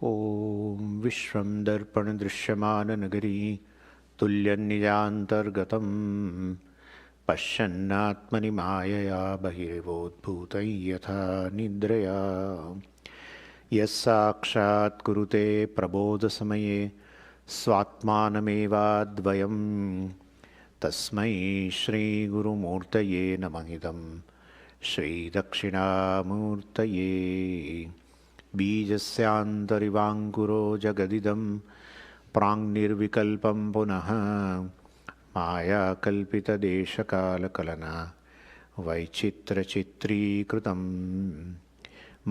ॐ विश्वं दर्पणदृश्यमाननगरी तुल्यन्निजान्तर्गतं पश्यन्नात्मनि मायया बहिर्वोद्भूतं यथा निद्रया यस्साक्षात् कुरुते प्रबोधसमये स्वात्मानमेवाद्वयं तस्मै श्रीगुरुमूर्तये नमः इदं श्रीदक्षिणामूर्तये बीजस्यान्तरिवाङ्कुरो जगदिदं प्राङ्निर्विकल्पं पुनः मायाकल्पितदेशकालकलना वैचित्रचित्रीकृतं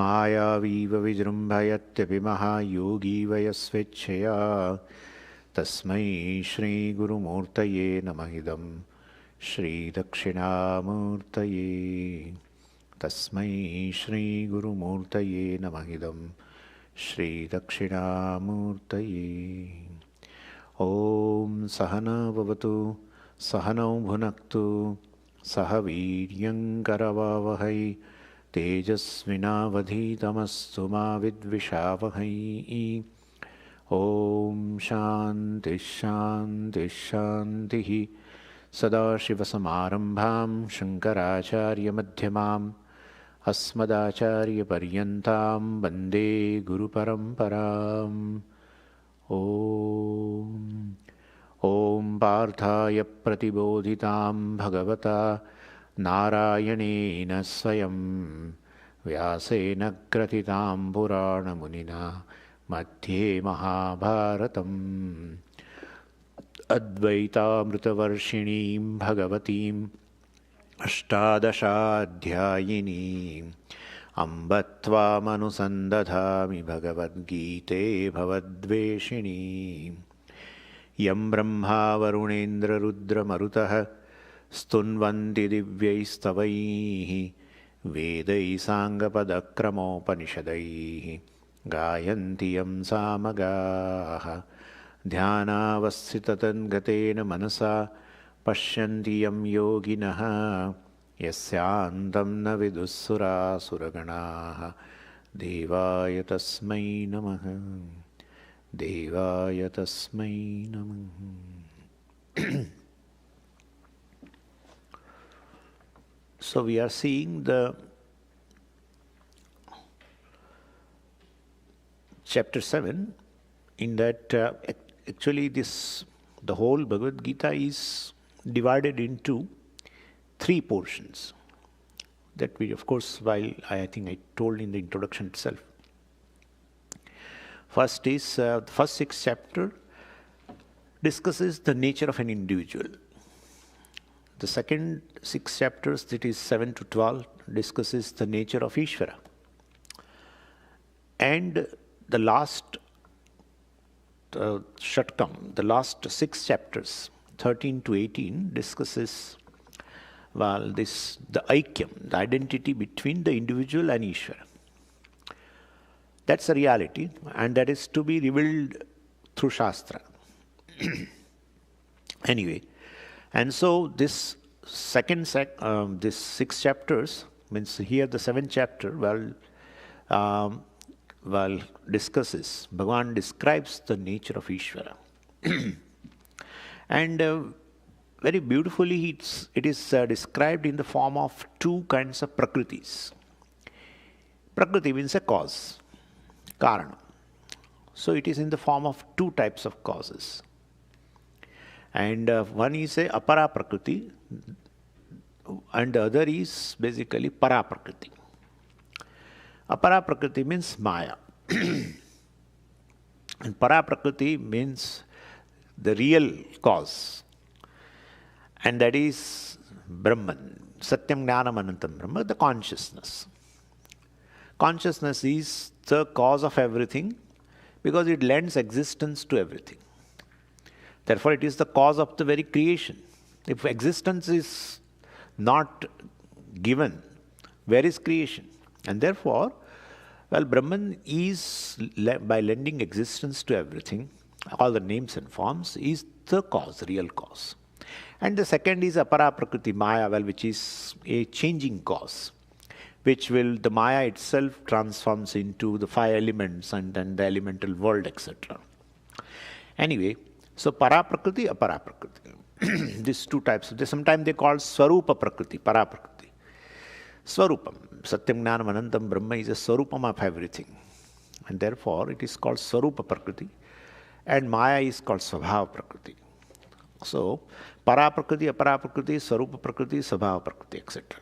मायावीव विजृम्भयत्यपि महायोगी वयस्वेच्छया तस्मै श्रीगुरुमूर्तये नमः इदं श्रीदक्षिणामूर्तये तस्मै श्रीगुरुमूर्तये नमः इदं श्रीदक्षिणामूर्तये ॐ सहना भवतु सहनौ भुनक्तु सह वीर्यङ्करवावहै तेजस्विनावधीतमस्तु मा विद्विषावहै ॐ शान्तिः शान्तिः शान्तिः सदाशिवसमारम्भां शङ्कराचार्यमध्यमाम् अस्मदाचार्यपर्यन्तां वन्दे गुरुपरम्पराम् ॐ पार्थाय प्रतिबोधितां भगवता नारायणेन स्वयं व्यासेन ग्रथितां पुराणमुनिना मध्ये महाभारतम् अद्वैतामृतवर्षिणीं भगवतीम् अष्टादशाध्यायिनीम् अम्ब त्वामनुसन्दधामि भगवद्गीते भवद्वेषिणीम् यं ब्रह्मा वरुणेन्द्ररुद्रमरुतः स्तुन्वन्ति दिव्यैस्तवैः वेदैः साङ्गपदक्रमोपनिषदैः गायन्ति यं सामगाः ध्यानावस्थिततन्गतेन मनसा पश्यन्ति यं योगिनः यस्यान्तं न विदुःसुरासुरगणाः देवाय तस्मै नमः देवाय तस्मै नमः So we are seeing the chapter 7 in that actually the whole Bhagavad Gita is divided into 3 portions that we, of course, while I think I told in the introduction itself. First is the first 6 chapter discusses the nature of an individual. The second 6 chapters, that is 7 to 12, discusses the nature of Ishvara. And the last Shatkam, the last 6 chapters, 13 to 18, discusses the Aikyam, the identity between the individual and Ishvara. That's a reality, and that is to be revealed through Shastra. Anyway, and so this this 6 chapters, means here the 7th chapter, discusses, Bhagavan describes the nature of Ishvara. And very beautifully it is described in the form of 2 kinds of prakritis. Prakriti means a cause, karana. So it is in the form of 2 types of causes. And one is a apara prakriti and the other is basically para prakriti. Apara prakriti means maya. And para prakriti means the real cause. And that is Brahman, Satyam Jnanam Anantam Brahma, the consciousness. Consciousness is the cause of everything because it lends existence to everything. Therefore, it is the cause of the very creation. If existence is not given, where is creation? And therefore, Brahman is, by lending existence to everything, all the names and forms, is the cause, real cause. And the second is apara prakriti maya, which is a changing cause. the Maya itself transforms into the 5 elements and then the elemental world, etc. Anyway, so Paraprakriti, Aparaprakriti. These two types. Sometimes they call Swarupa Prakriti, Paraprakriti. Swarupam, Satyam Jnanam Anantam Brahma is a Swarupam of everything. And therefore it is called Swarupa Prakriti. And Maya is called Svabhava Prakriti. So, Paraprakriti, Aparaprakriti, Swarupa Prakriti, Svabhava Prakriti, etc.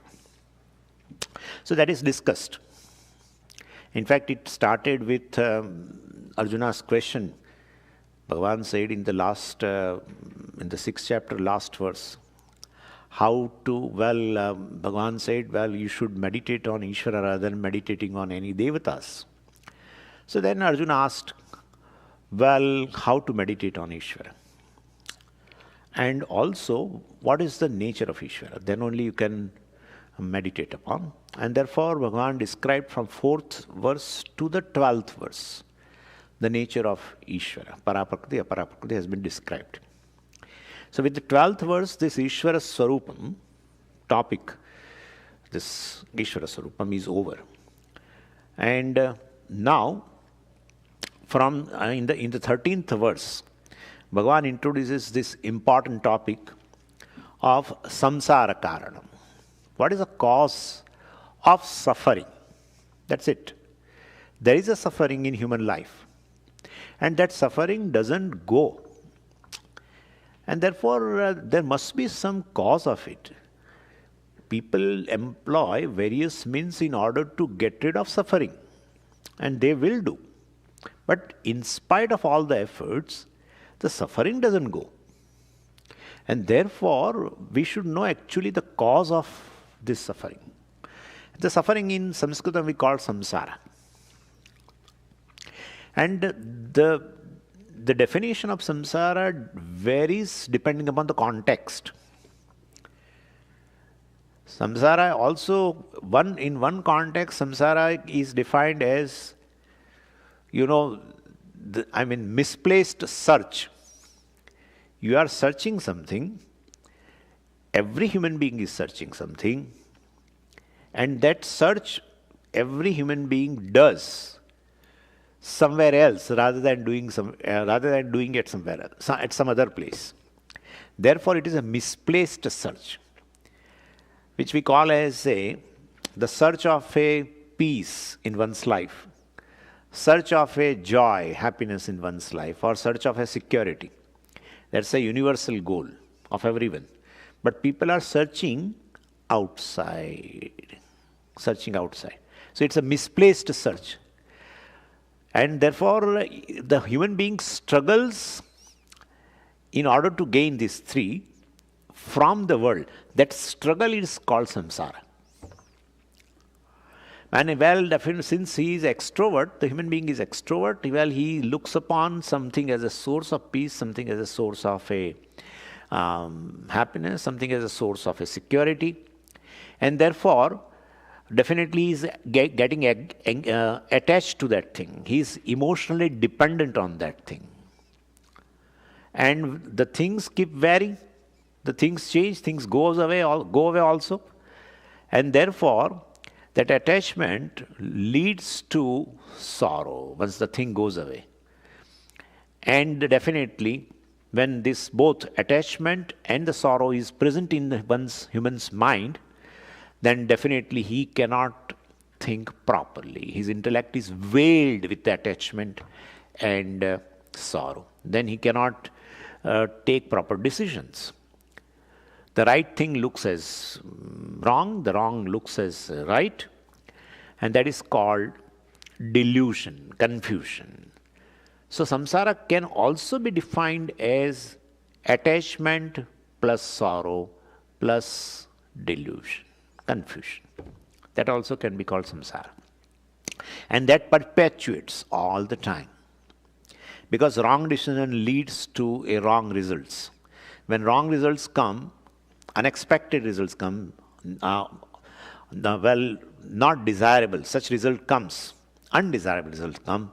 So that is discussed. In fact, it started with Arjuna's question. Bhagavan said in the last, in the 6th chapter, last verse, Bhagavan said, you should meditate on Ishvara rather than meditating on any devatas. So then Arjuna asked, how to meditate on Ishvara? And also, what is the nature of Ishvara? Then only you can meditate upon. And therefore, Bhagavan described from 4th verse to the 12th verse the nature of Ishvara. Paraprakriti, Aparaprakriti has been described. So with the 12th verse, this Ishvara Swarupam topic, this Ishvara Swarupam is over. And now, from in the 13th verse, Bhagavan introduces this important topic of samsara karanam. What is the cause of suffering? That's it. There is a suffering in human life. And that suffering doesn't go. And therefore, there must be some cause of it. People employ various means in order to get rid of suffering. And they will do. But in spite of all the efforts, the suffering doesn't go. And therefore, we should know actually the cause of this suffering. The suffering in Sanskrit we call samsara. And the definition of samsara varies depending upon the context. Samsara also, in one context, samsara is defined as, misplaced search. You are searching something. Every human being is searching something. And that search, every human being does somewhere else rather than doing it somewhere else, at some other place. Therefore, it is a misplaced search, which we call as the search of a peace in one's life, search of a joy, happiness in one's life, or search of a security. That's a universal goal of everyone. But people are searching outside. So it's a misplaced search. And therefore, the human being struggles in order to gain these three from the world. That struggle is called samsara. And definitely, since he is extrovert, the human being is extrovert, he looks upon something as a source of peace, something as a source of a happiness, something as a source of a security. And therefore, definitely is getting attached to that thing. He is emotionally dependent on that thing. And the things keep varying. The things change, things go away also. And therefore, that attachment leads to sorrow once the thing goes away. And definitely, when this both attachment and the sorrow is present in human's mind, then definitely he cannot think properly. His intellect is veiled with the attachment and sorrow. Then he cannot take proper decisions. The right thing looks as wrong, the wrong looks as right, and that is called delusion, confusion. So samsara can also be defined as attachment plus sorrow plus delusion, confusion. That also can be called samsara. And that perpetuates all the time. Because wrong decision leads to a wrong results. When wrong results come, unexpected results come, not desirable, such result comes, undesirable results come,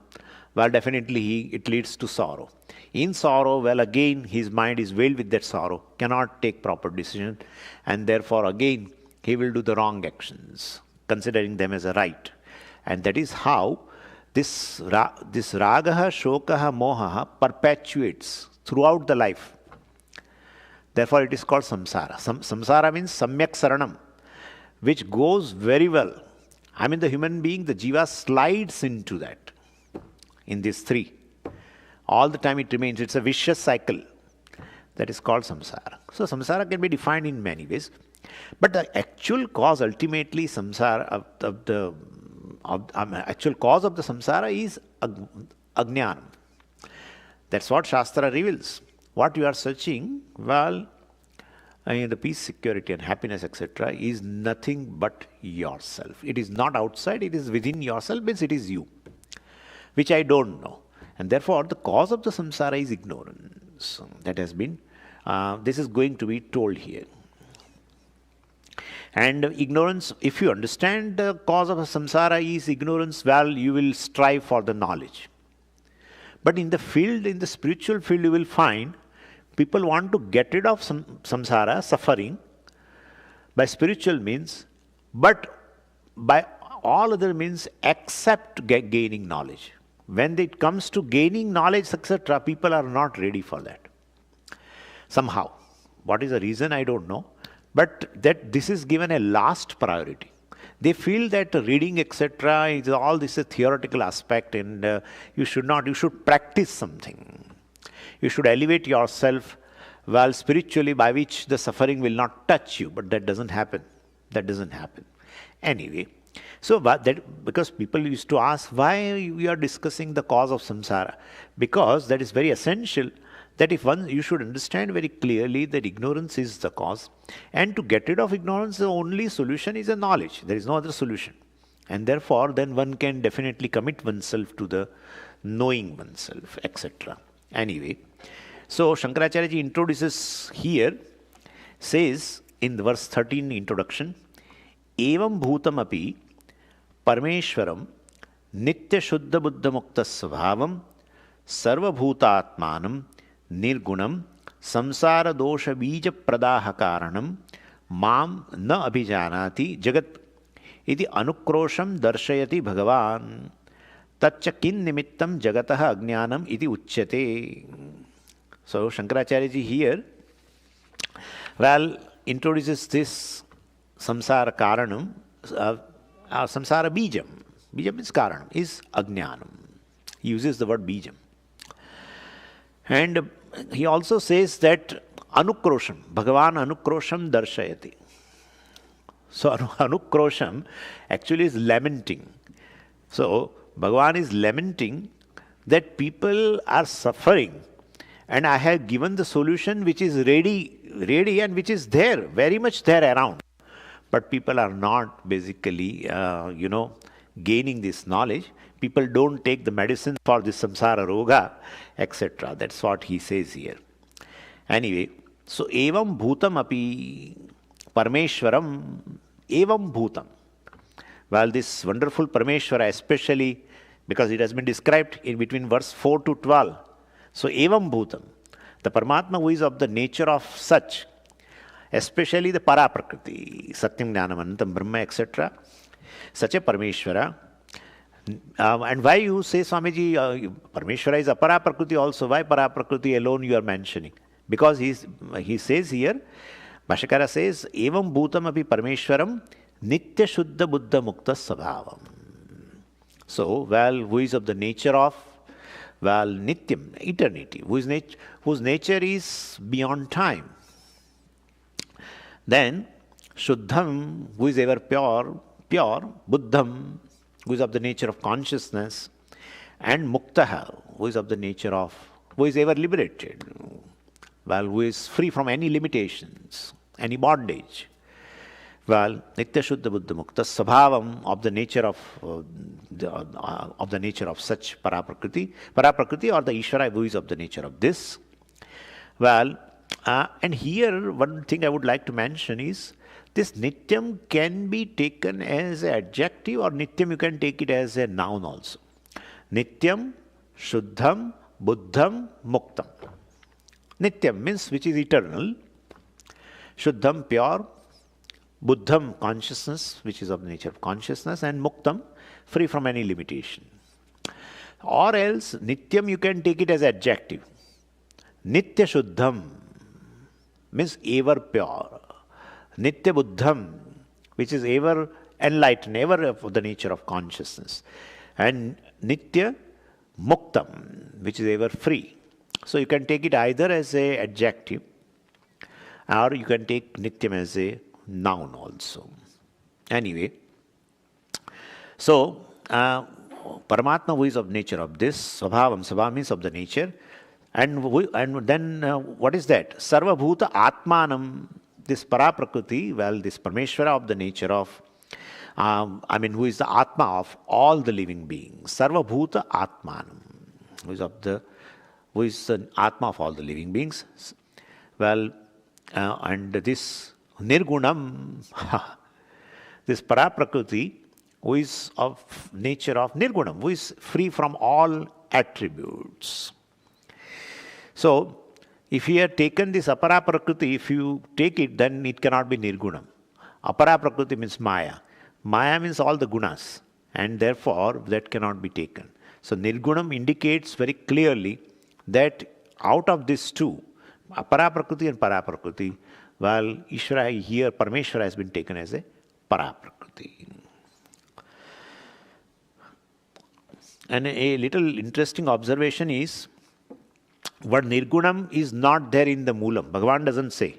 definitely it leads to sorrow. In sorrow, again, his mind is veiled with that sorrow, cannot take proper decision, and therefore again, he will do the wrong actions. considering them as a right. And that is how this ragaha, shokaha, mohaha perpetuates throughout the life. Therefore, it is called samsara. Samsara means samyak saranam, which goes very well. I mean, the human being, the jiva slides into that, in these three. All the time it remains. It's a vicious cycle. That is called samsara. So, samsara can be defined in many ways. But the actual cause, ultimately, samsara actual cause of the samsara is ajnanam. That's what Shastra reveals. What you are searching, well, the peace, security and happiness, etc., is nothing but yourself. It is not outside, it is within yourself, means it is you, which I don't know. And therefore, the cause of the samsara is ignorance. That has been, this is going to be told here. And ignorance, if you understand the cause of a samsara is ignorance, well, you will strive for the knowledge. But in the field, in the spiritual field, you will find people want to get rid of samsara, suffering, by spiritual means, but by all other means except gaining knowledge. When it comes to gaining knowledge, etc., people are not ready for that. Somehow. What is the reason, I don't know. But that this is given a last priority. They feel that reading, etc., is all this a theoretical aspect, and you should practice something. You should elevate yourself, well, spiritually, by which the suffering will not touch you. But that doesn't happen. That doesn't happen. Anyway, so because people used to ask why we are discussing the cause of samsara. Because that is very essential. That you should understand very clearly that ignorance is the cause. And to get rid of ignorance, the only solution is a knowledge. There is no other solution. And therefore, then one can definitely commit oneself to the knowing oneself, etc. Anyway, so Shankaracharya ji introduces here, says in the verse 13 introduction, Evam bhutam api parmeshwaram nitya shuddha buddha mukta svabhavam sarva bhutatmanam nirgunam samsara dosha bija pradaha karanam mam na abhijanati jagat iti anukrosham darshayati bhagavan taccha kin nimittam jagataha ajnanam iti uchyate. So Shankaracharya ji here, well, introduces this samsara karanam, samsara bijam. Bijam is karanam, is ajnanam. He uses the word bijam. And he also says that anukrosham, Bhagavan anukrosham darshayati. So anukrosham actually is lamenting. So Bhagavan is lamenting that people are suffering, and I have given the solution which is ready and which is there, very much there around. But people are not basically, gaining this knowledge. People don't take the medicine for this samsara roga, etc. That's what he says here. Anyway, so evam bhutam api parmeshwaram, evam bhutam. Well, this wonderful Parmeshwara, especially because it has been described in between verse 4 to 12. So, evam bhutam, the Paramatma who is of the nature of such, especially the Paraprakriti, Satyam Jnanam Anantam Brahma, etc. Such a Parmeshwara. And why you say, Swamiji, Parmeshwara is Aparaprakriti also? Why Paraprakriti alone you are mentioning? Because he says here, Bhashakara says, evam bhutam api Parmeshwaram nitya shuddha buddha mukta sabhavam. So, well, who is of the nature of, well, nityam, eternity, whose nature is beyond time. Then, shuddham, who is ever pure, buddham, who is of the nature of consciousness, and muktaha, who is of the nature of, who is ever liberated, well, who is free from any limitations, any bondage. Well, nitya shuddha buddha mukta sabhavam, of the nature of such paraprakriti or the Ishvara who is of the nature of this. Well, and here one thing I would like to mention is this nityam can be taken as an adjective, or nityam you can take it as a noun also. Nityam, shuddham, buddham, muktam. Nityam means which is eternal, shuddham pure, Buddham, consciousness, which is of the nature of consciousness, and Muktam, free from any limitation. Or else, Nityam you can take it as adjective. Nitya Shuddham means ever pure. Nitya Buddham, which is ever enlightened, ever of the nature of consciousness. And Nitya Muktam, which is ever free. So you can take it either as a adjective, or you can take Nityam as a noun also. Anyway, so Paramatma, who is of nature of this, Svabhavam, Svabha means of the nature, and then what is that? Sarva Bhuta Atmanam, this Paraprakriti, well, this Parmeshwara of the nature of, who is the Atma of all the living beings. Sarva Bhuta Atmanam, who is the Atma of all the living beings. Well, and this Nirgunam, this Paraprakriti, who is of nature of Nirgunam, who is free from all attributes. So, if you have taken this Apara Prakriti, if you take it, then it cannot be Nirgunam. Apara Prakriti means Maya. Maya means all the gunas, and therefore that cannot be taken. So, Nirgunam indicates very clearly that out of these two, Apara Prakriti and Para Prakriti, well, Ishvara here, Parameshwara has been taken as a Para Prakriti. And a little interesting observation is, word Nirgunam is not there in the Moolam. Bhagavan doesn't say.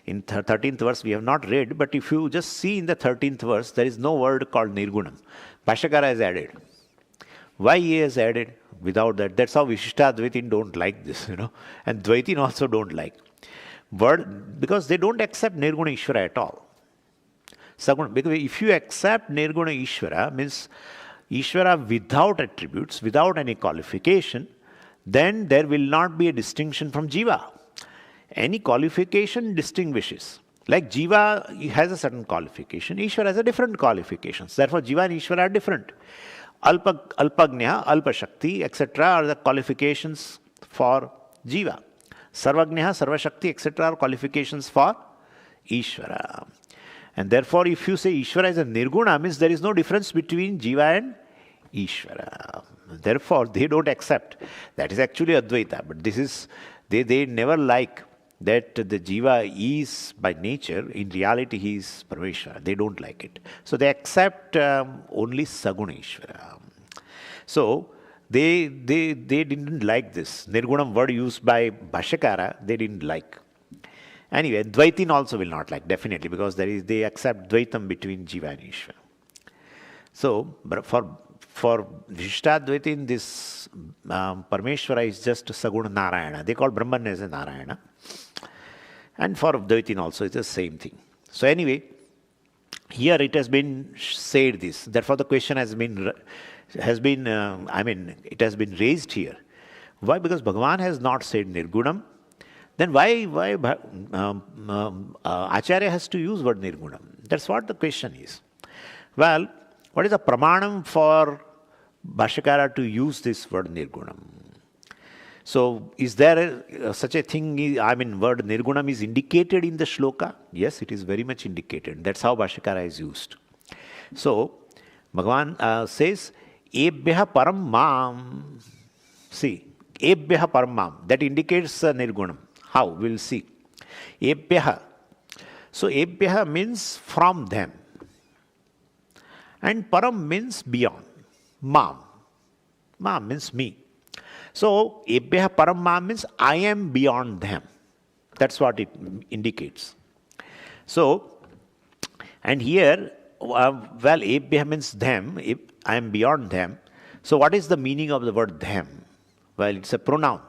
In 13th verse we have not read, but if you just see in the 13th verse, there is no word called Nirgunam. Bhashyakara has added. Why he has added? Without that, that's how Vishishtadvaitin don't like this, and Dvaitin also don't like. Because they don't accept Nirguna Ishvara at all. Saguna, because if you accept Nirguna Ishvara, means Ishvara without attributes, without any qualification, then there will not be a distinction from Jiva. Any qualification distinguishes. Like Jiva has a certain qualification, Ishvara has a different qualifications. Therefore, Jiva and Ishvara are different. Alpagnya, Alpashakti, etc. are the qualifications for Jiva. Sarvagnya, Sarvashakti, etc. are qualifications for Ishvara. And therefore, if you say Ishvara is a Nirguna, means there is no difference between Jiva and Ishvara. Therefore, they don't accept. That is actually Advaita. But this is, they never like that the Jiva is by nature, in reality he is Parameshwara. They don't like it. So they accept only Saguna Ishvara. So they didn't like this. Nirgunam word used by Bhashyakara, they didn't like. Anyway, Dvaitin also will not like, definitely, because they accept Dvaitam between Jiva and Ishvara. So, for Vishishtadvaitin, this Parameshwara is just Saguna Narayana. They call Brahman as a Narayana. And for Dvaitin also, it's the same thing. So anyway, here it has been said this. Therefore, the question it has been raised here. Why? Because Bhagavan has not said Nirgunam. Then why Acharya has to use word Nirgunam? That's what the question is. Well, what is the pramanam for Bhashyakara to use this word Nirgunam? So, is there such a thing, word Nirgunam is indicated in the shloka? Yes, it is very much indicated. That's how Bhashyakara is used. So, Bhagavan says, Ebhya param mam. See, Ebhya param mam. That indicates Nirgunam. How? We'll see. Ebhya. So, Ebhya means from them. And param means beyond. Mam. Mam means me. So, Ebhya param mam means I am beyond them. That's what it indicates. So, and here, Ebhya means them. I am beyond them. So, what is the meaning of the word them? Well, it's a pronoun.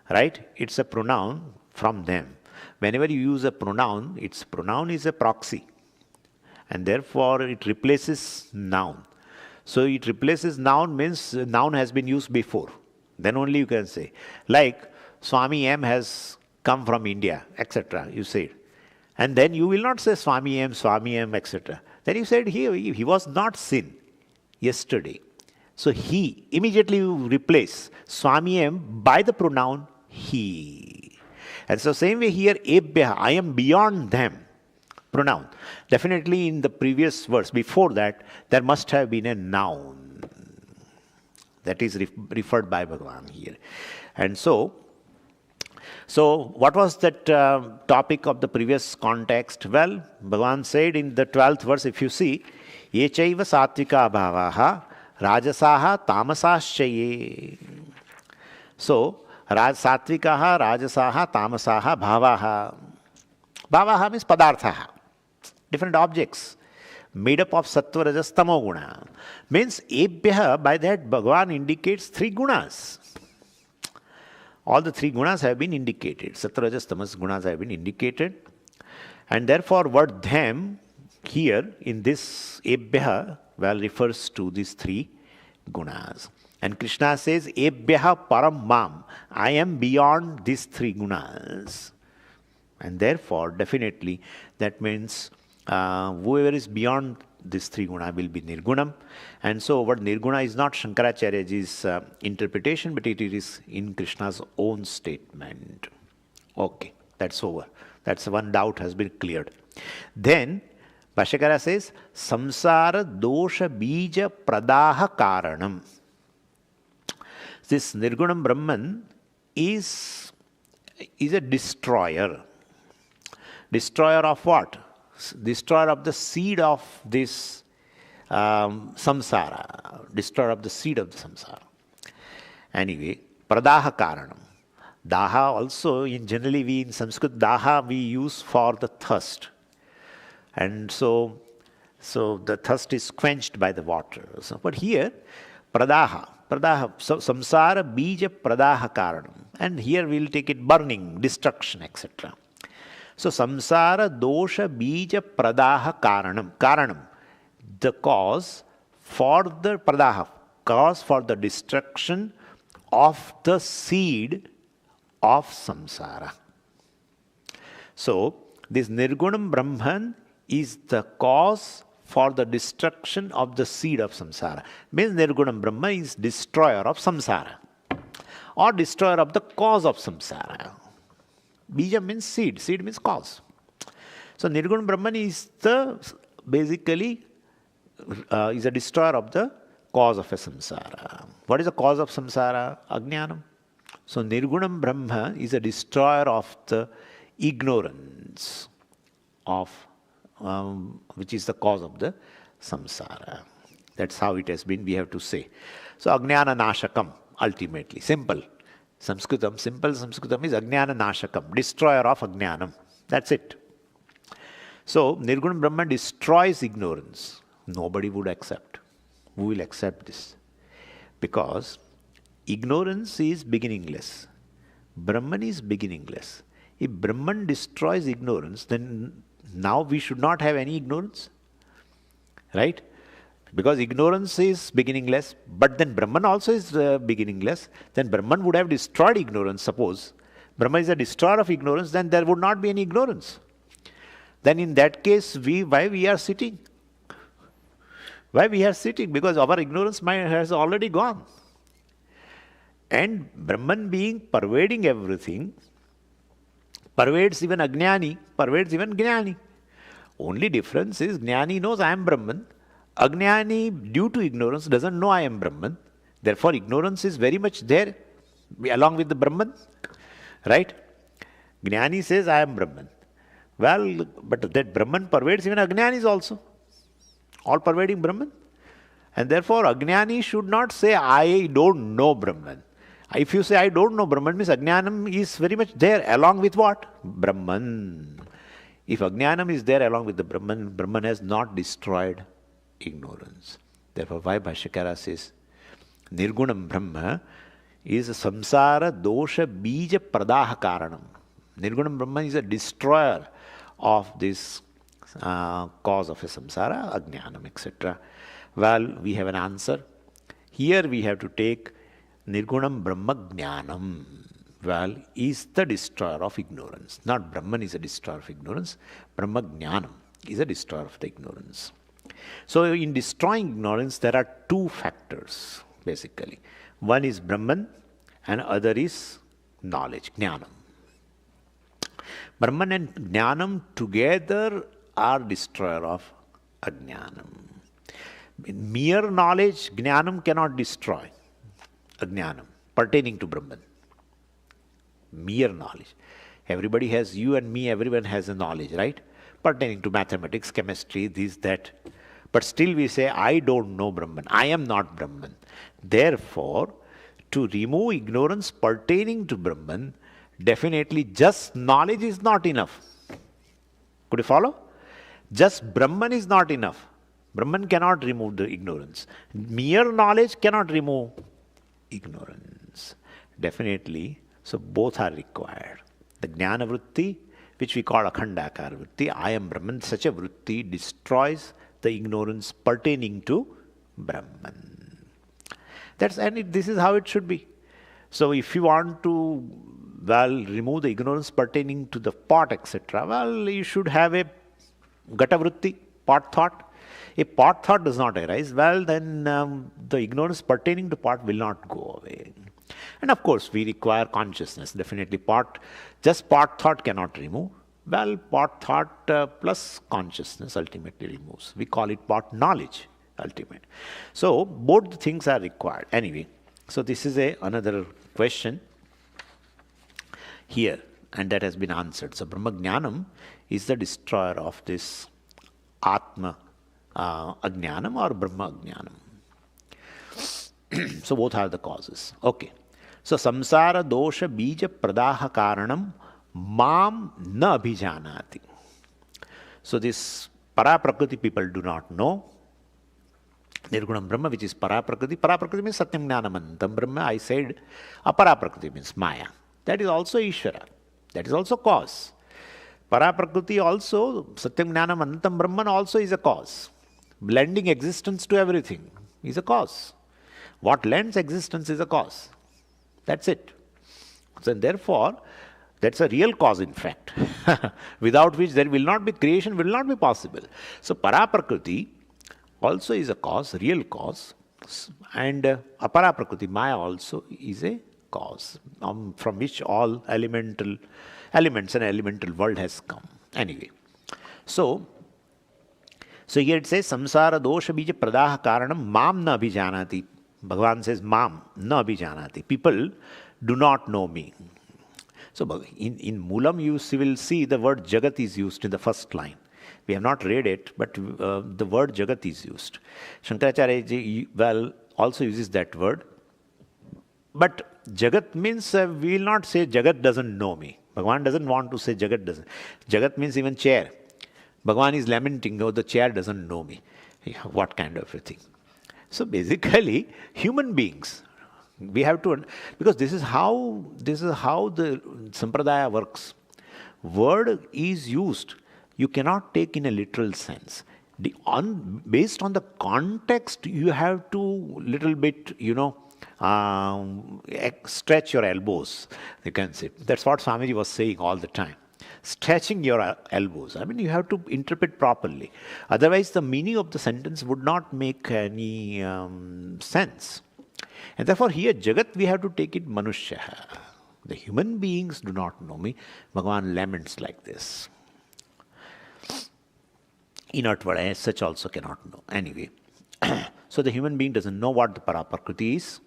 Right? It's a pronoun from them. Whenever you use a pronoun, its pronoun is a proxy. And therefore, it replaces noun. So, it replaces noun means noun has been used before. Then only you can say. Like, Swami M has come from India, etc. You say. And then you will not say Swami M, etc. Then you said he was not seen yesterday. So, he, immediately you replace Swami M by the pronoun he. And so, same way here, Ebhya, I am beyond them. pronoun. Definitely in the previous verse, before that, there must have been a noun that is referred by Bhagavan here. And so what was that topic of the previous context? Well, Bhagavan said in the 12th verse, if you see, Ye chaiva satvika bhavaha rajasaha tamasaschaye. So, satvikaha, rajasaha, tamasaha, bhavaha. Bhavaha means padarthaha, different objects made up of sattva, rajas, tamo guna. Means ebhyaha, by that Bhagavan indicates three gunas. All the three gunas have been indicated. Sattva, rajas, tamas gunas have been indicated. And therefore, word them here in this ebhyaha, well, refers to these three gunas. And Krishna says, ebhyaha param mam. I am beyond these three gunas. And therefore, definitely, that means whoever is beyond these three guna will be nirgunam. And so, what nirguna is not Shankaracharyaji's interpretation, but it is in Krishna's own statement. Okay, that's over. That's one doubt has been cleared. Then, Bhashyakara says, samsara dosha bija pradaha karanam. This nirgunam Brahman is a destroyer. Destroyer of what? Destroyer of the seed of this samsara. Destroyer of the seed of the samsara. Anyway, pradaha karanam. Daha also, generally we in Sanskrit, daha we use for the thirst. And so the thirst is quenched by the water. So, but here, pradaha, so samsara bija pradaha karanam. And here we will take it burning, destruction, etc. So, samsara dosha bija pradaha karanam, the cause for the pradaha, cause for the destruction of the seed of samsara. So, this nirgunam Brahman is the cause for the destruction of the seed of samsara. Means nirgunam Brahma is destroyer of samsara or destroyer of the cause of samsara. Bija means seed, seed means cause. So nirgunam Brahman is basically is a destroyer of the cause of a samsara. What is the cause of samsara? Ajnanam. So nirgunam Brahma is a destroyer of the ignorance of which is the cause of the samsara. That's how it has been, we have to say. So ajnana nashakam, ultimately. Simple. Simple Sanskritam is ajnana nashakam, destroyer of ajnanam. That's it. So nirgunam Brahma destroys ignorance. Nobody would accept. Who will accept this? Because ignorance is beginningless. Brahman is beginningless. If Brahman destroys ignorance, then now we should not have any ignorance. Right? Because ignorance is beginningless, but then Brahman also is beginningless. Then Brahman would have destroyed ignorance, suppose. Brahma is a destroyer of ignorance, then there would not be any ignorance. Then in that case, why we are sitting? Why we are sitting? Because our ignorance has already gone. And Brahman being pervading everything, pervades even Ajnani, pervades even Jnani. Only difference is Jnani knows I am Brahman. Ajnani, due to ignorance, doesn't know I am Brahman. Therefore, ignorance is very much there along with the Brahman. Right? Jnani says I am Brahman. Well, but that Brahman pervades even Ajnanis also. All pervading Brahman. And therefore, Ajnani should not say I don't know Brahman. If you say I don't know Brahman, means Ajnanam is very much there along with what? Brahman. If Ajnanam is there along with the Brahman, Brahman has not destroyed ignorance. Therefore, why Bhashyakara says Nirgunam Brahma is a samsara dosha bija pradaha karanam. Nirgunam Brahma is a destroyer of this cause of a samsara, Ajnanam, etc. Well, we have an answer. Here we have to take Nirgunam Brahma Jnanam. Well, is the destroyer of ignorance. Not Brahman is a destroyer of ignorance. Brahma Jnanam is a destroyer of the ignorance. So, in destroying ignorance, there are two factors, basically. One is Brahman and other is knowledge, Jnanam. Brahman and Jnanam together are destroyer of ajnanam. Mere knowledge, jnanam cannot destroy ajnanam pertaining to Brahman. Mere knowledge. Everybody has, you and me, everyone has a knowledge, right? Pertaining to mathematics, chemistry, this, that. But still we say, I don't know Brahman. I am not Brahman. Therefore, to remove ignorance pertaining to Brahman, definitely just knowledge is not enough. Could you follow? Just Brahman is not enough. Brahman cannot remove the ignorance. Mere knowledge cannot remove ignorance. Definitely, so both are required. The jnana vritti, which we call akhandakara vritti, I am Brahman, such a vritti destroys the ignorance pertaining to Brahman. This is how it should be. So if you want to, remove the ignorance pertaining to the pot, etc., you should have a gata vritti, pot thought. If pot thought does not arise, then the ignorance pertaining to pot will not go away. And of course, we require consciousness. Definitely just pot thought cannot remove. Pot thought plus consciousness ultimately removes. We call it pot knowledge, ultimate. So, both the things are required. Anyway, so this is another question here, and that has been answered. So, Brahma Jnanam is the destroyer of this Atma Ajnanam or Brahma Ajnanam. So, both are the causes. Okay. So, samsara dosha bija pradaha karanam mam na abhijanati. So, this Paraprakriti people do not know. Nirgunam Brahma, which is Paraprakriti. Paraprakriti means Satyam Jnanamantam Brahma. I said Aparaprakriti means Maya. That is also Ishvara. That is also cause. Paraprakriti also, Satyam Jnanamantam Brahman also is a cause. Lending existence to everything is a cause. What lends existence is a cause. That's it. So therefore, that's a real cause in fact, without which there will not be creation, will not be possible. So Paraprakriti also is a cause, real cause, and Aparaprakriti, Maya also is a cause, from which all elements and elemental world has come. Anyway, so here it says, samsara dosha bija pradaha karanam mam na abhijanati. Bhagavan says, mam na abhijanati. People do not know me. So in Moolam you will see the word Jagat is used in the first line. We have not read it, but the word Jagat is used. Shankaracharya ji, also uses that word. But Jagat means, we will not say Jagat doesn't know me. Bhagavan doesn't want to say Jagat doesn't. Jagat means even chair. Bhagavan is lamenting, oh, the chair doesn't know me. What kind of a thing? So basically, human beings, we have to, because this is how the Sampradaya works. Word is used. You cannot take in a literal sense. Based on the context, you have to little bit, stretch your elbows, you can say. That's what Swamiji was saying all the time. Stretching your elbows. I mean, you have to interpret properly. Otherwise, the meaning of the sentence would not make any sense. And therefore, here, Jagat, we have to take it Manushya. The human beings do not know me. Bhagavan laments like this. Inert word, as such also cannot know. Anyway, so the human being doesn't know what the Paraprakriti is.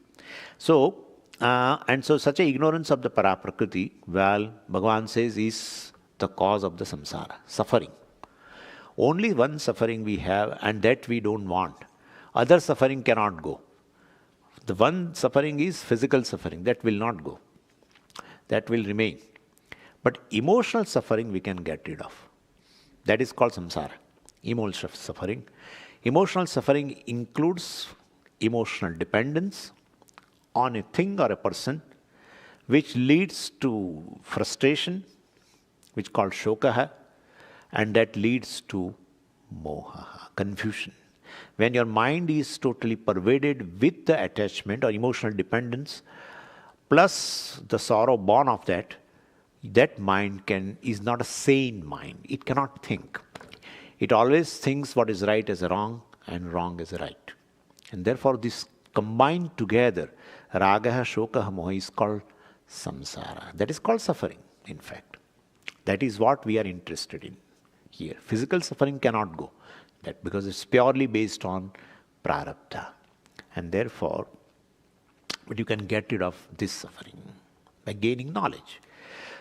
So, such a ignorance of the Paraprakriti, Bhagavan says, is the cause of the samsara, suffering. Only one suffering we have, and that we don't want. Other suffering cannot go. The one suffering is physical suffering, that will not go. That will remain. But emotional suffering we can get rid of. That is called samsara, emotional suffering. Emotional suffering includes emotional dependence on a thing or a person, which leads to frustration, which is called shokaha, and that leads to moha, confusion. When your mind is totally pervaded with the attachment or emotional dependence, plus the sorrow born of that, that mind is not a sane mind. It cannot think. It always thinks what is right as wrong and wrong as right. And therefore this combined together, ragaha, shokaha, moha, is called samsara. That is called suffering, in fact. That is what we are interested in here. Physical suffering cannot go. That because it's purely based on prarabdha. And therefore, but you can get rid of this suffering by gaining knowledge.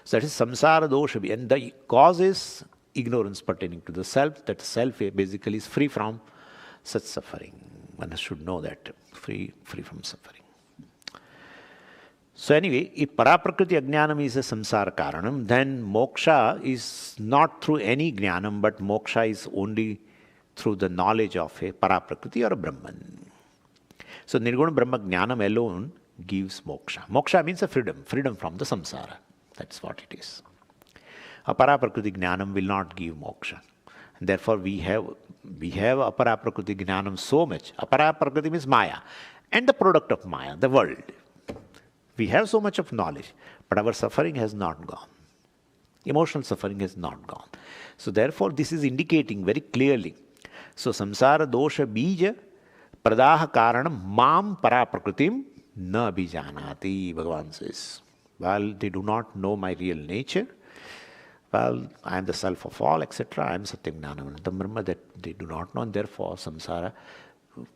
So that is samsara dosha. And the cause is ignorance pertaining to the self. That self basically is free from such suffering. One should know that. Free from suffering. So anyway, if paraprakriti ajnanam is a samsara karanam, then moksha is not through any jnanam, but moksha is only through the knowledge of a paraprakriti or a Brahman. So nirguna brahma jnanam alone gives moksha. Moksha means a freedom from the samsara. That's what it is. A paraprakriti jnanam will not give moksha. And therefore we have aparaprakriti jnanam so much. Aparaprakriti means maya. And the product of maya, the world. We have so much of knowledge, but our suffering has not gone. Emotional suffering has not gone. So therefore this is indicating very clearly. So samsara dosha bija pradaha karanam mam paraprakritim na abhijanati, Bhagavan says. Well, they do not know my real nature. Well, I am the self of all, etc. I am Satyam Jnanam Brahma, that they do not know, and therefore samsara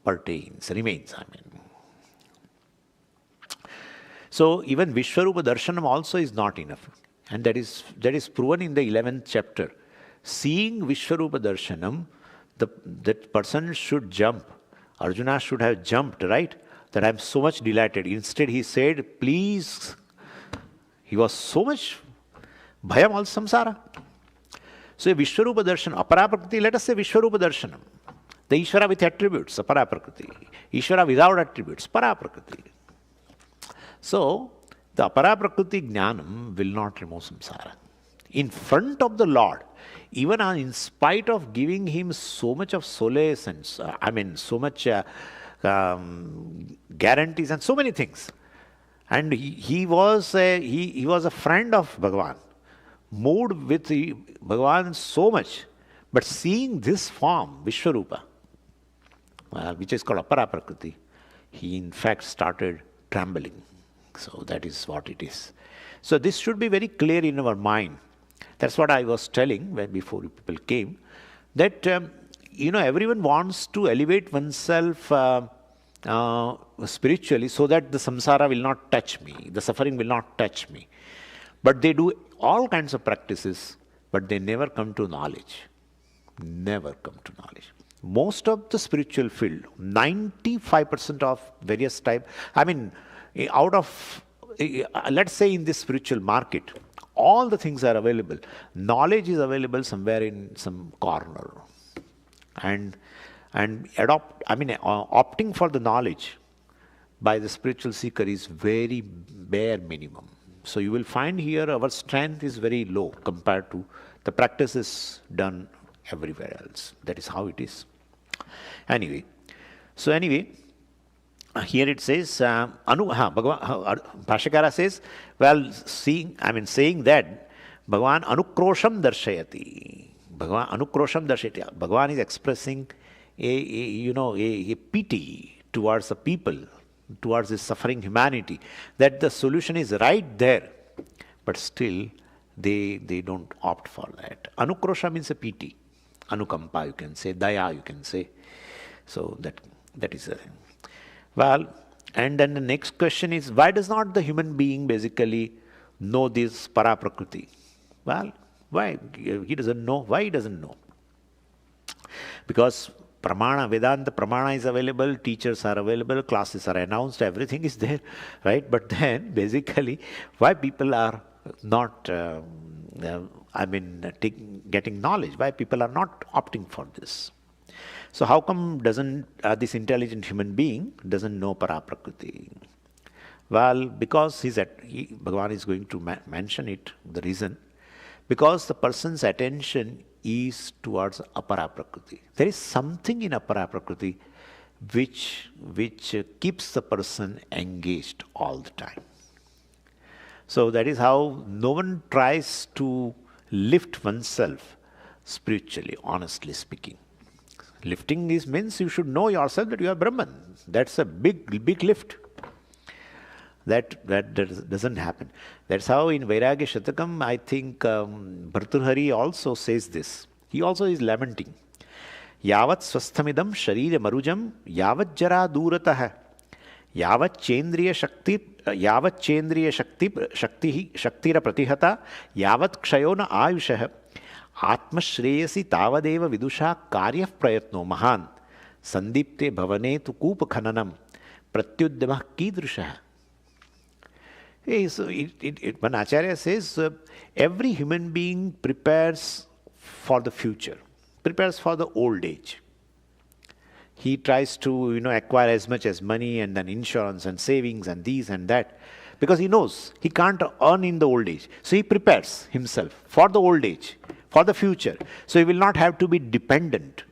remains. So even Vishwarupa Darshanam also is not enough. And that is proven in the 11th chapter. Seeing Vishwarupa Darshanam, that person should jump. Arjuna should have jumped, right? That I am so much delighted. Instead he said, please, he was so much bhayam also samsara. So Vishwarupa Darshanam, aparaprakriti, let us say Vishwarupa Darshanam. The Ishvara with attributes, aparaprakriti. Ishvara without attributes, paraprakriti. So, the aparaprakriti jnanam will not remove samsara. In front of the Lord, even in spite of giving him so much of solace and so much guarantees and so many things, and he was a friend of Bhagavan, moved with Bhagavan so much, but seeing this form, Vishwarupa, which is called aparaprakriti, he in fact started trembling. So that is what it is. So this should be very clear in our mind. That's what I was telling before people came, that everyone wants to elevate oneself spiritually so that the samsara will not touch me, the suffering will not touch me. But they do all kinds of practices, but they never come to knowledge. Never come to knowledge. Most of the spiritual field, 95% of various type, out of, let's say in this spiritual market, all the things are available. Knowledge is available somewhere in some corner. And opting for the knowledge by the spiritual seeker is very bare minimum. So you will find here our strength is very low compared to the practices done everywhere else. That is how it is. Anyway, here it says, Bhashakara says, saying that Bhagavan anukrosham darshayati. Bhagavan is expressing a pity towards the people, towards this suffering humanity, that the solution is right there, but still they don't opt for that. Anukrosha means a pity. Anukampa you can say, daya you can say. So that is a thing. Well, and then the next question is, why does not the human being basically know this paraprakriti? Well, why? He doesn't know. Why he doesn't know? Because pramana, Vedanta pramana is available, teachers are available, classes are announced, everything is there, right? But then, basically, why people are not, getting knowledge? Why people are not opting for this? So how come doesn't this intelligent human being doesn't know paraprakriti? Well, because Bhagavan is going to mention it, the reason. Because the person's attention is towards aparaprakriti. There is something in aparaprakriti which keeps the person engaged all the time. So that is how no one tries to lift oneself spiritually, honestly speaking. Lifting this means you should know yourself that you are Brahman. That's a big lift. That doesn't happen. That's how in Vairagya Shatakam, I think Bhartrhari also says this. He also is lamenting. Yavat swasthamidam sharira marujam yavat jara duratah yavat chendriya shaktira pratihata yavat kshayona ayushah atmashreyasi tavadeva vidusha karya prayatno mahan sandipte bhavane tu kupa khananam pratyuddamah kidrushah. So when Acharya says every human being prepares for the future, prepares for the old age. He tries to, acquire as much as money and then insurance and savings and these and that, because he knows he can't earn in the old age. So he prepares himself for the old age, for the future. So he will not have to be dependent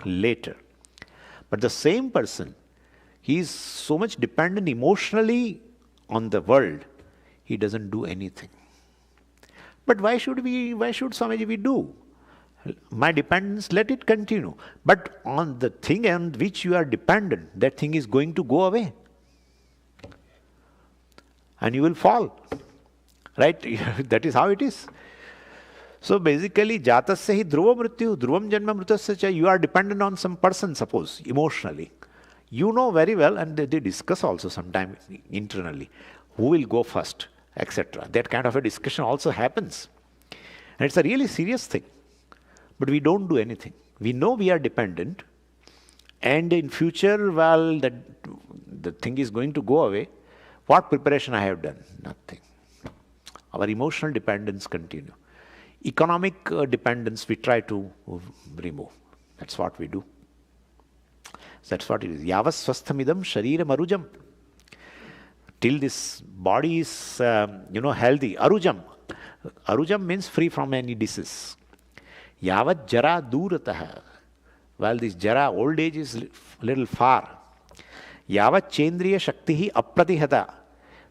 later. But the same person, he is so much dependent emotionally on the world, he doesn't do anything. But why should Swamiji we do? My dependence, let it continue. But on the thing on which you are dependent, that thing is going to go away. And you will fall. Right? That is how it is. So basically, jatasya hi dhruva mrityu, dhruvam janma mritasya cha, you are dependent on some person, suppose, emotionally. You know very well, and they discuss also sometime internally, who will go first, etc. That kind of a discussion also happens. And it's a really serious thing. But we don't do anything. We know we are dependent, and in future, well, the thing is going to go away. What preparation I have done? Nothing. Our emotional dependence continue. Economic dependence we try to remove. That's what we do. So that's what it is. Yavas swasthamidam sharira marujam. Till this body is, healthy. Arujam. Arujam means free from any disease. Yavat jara duratah. While this jara, old age is little far. Yavat chendriya shaktihi apratihata.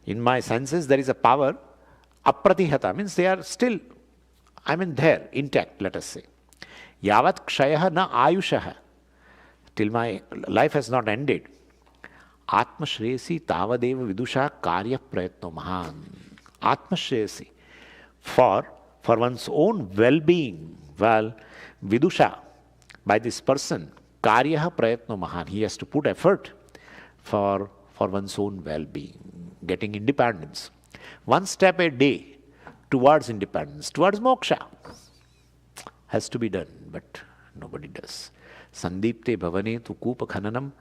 In my senses there is a power. Apratihata means they are still, there, intact, let us say. Yavat kshayaha na ayushaha. Till my life has not ended. Atma shreyasi tavadeva vidusha karya prayatno mahan. Atma shreyasi. For one's own well-being, vidusha, by this person, karyaha prayatno mahan. He has to put effort for one's own well-being, getting independence. One step a day towards independence, towards moksha, has to be done, but nobody does. Sandipte bhavane tu kupa khananam